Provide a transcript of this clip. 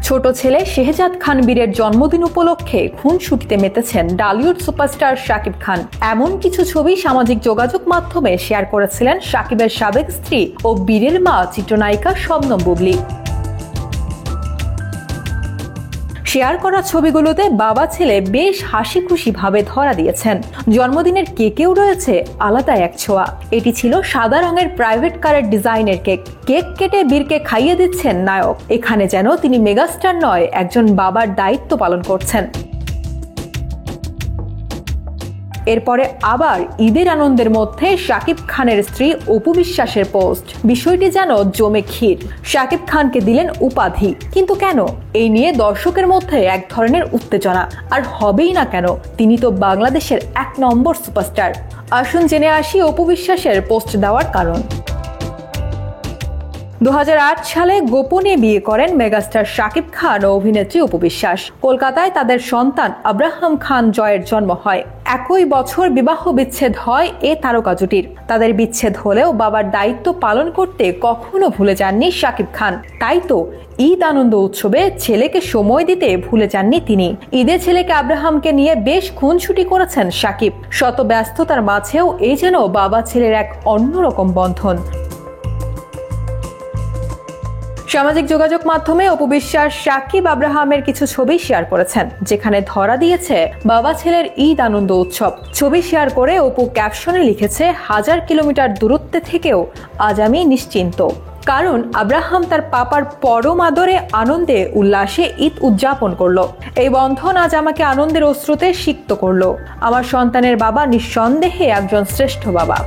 ছোট ছেলে শেহজাদ খান বীরের জন্মদিন উপলক্ষে খুনসুটিতে মেতেছেন ডালিউড সুপারস্টার শাকিব খান। এমন কিছু ছবি সামাজিক যোগাযোগ মাধ্যমে শেয়ার করেছিলেন শাকিবের সাবেক স্ত্রী ও বীরের মা চিত্রনায়িকা শবনম বুবলী। শেয়ার করা ছবিগুলোতে বাবা ছেলে বেশ হাসি খুশি ভাবে ধরা দিয়েছেন। জন্মদিনের কেকেও রয়েছে আলাদা এক ছোঁয়া। এটি ছিল সাদা রঙের প্রাইভেট কারের ডিজাইনের কেক। কেক কেটে বীরকে খাইয়ে দিচ্ছেন নায়ক। এখানে যেন তিনি মেগাস্টার নয়, একজন বাবার দায়িত্ব পালন করছেন। এরপরে আবার ঈদের আনন্দের মধ্যে শাকিব খানের স্ত্রী অপু বিশ্বাসের পোস্ট। বিষয়টি যেন জমে ক্ষীর। শাকিব খানকে দিলেন উপাধি, কিন্তু কেন? এই নিয়ে দর্শকের মধ্যে এক ধরনের উত্তেজনা। আর হবেই না কেন, তিনি তো বাংলাদেশের 1 নম্বর সুপারস্টার। আসুন জেনে আসি অপু বিশ্বাসের পোস্ট দেওয়ার কারণ। 2008 সালে গোপনে বিয়ে করেন মেগাস্টার শাকিব খান ও অভিনেত্রী অপু বিশ্বাস। কলকাতায় তাদের সন্তান আব্রাহাম খান জয়ের জন্ম হয়। একই বছর বিবাহ বিচ্ছেদ হয় এ তারকা জুটির। তাদের বিচ্ছেদ হলেও বাবার দায়িত্ব পালন করতে কখনো ভুলে যাননি শাকিব খান। তাই তো ঈদ আনন্দ উৎসবে ছেলেকে সময় দিতে ভুলে যাননি তিনি। ঈদে ছেলেকে আব্রাহামকে নিয়ে বেশ খুনসুটি করেছেন শাকিব। শত ব্যস্ততার মাঝেও এই যেন বাবা ছেলের এক অন্যরকম বন্ধন। সামাজিক যোগাযোগ মাধ্যমে অপু বিশ্বাস শাকিব আব্রাহামের কিছু ছবি শেয়ার করেছেন, যেখানে ধরা দিয়েছে বাবা ছেলের ঈদ আনন্দ উৎসব। ছবি শেয়ার করে অপু ক্যাপশনে লিখেছে, 1000 কিলোমিটার দূরত্বে থেকেও আজ আমি নিশ্চিন্ত, কারণ আব্রাহাম তার পাপার পরম আদরে আনন্দে উল্লাসে ঈদ উদযাপন করলো। এই বন্ধন আজ আমাকে আনন্দের অশ্রুতে সিক্ত করলো। আমার সন্তানের বাবা নিঃসন্দেহে একজন শ্রেষ্ঠ বাবা।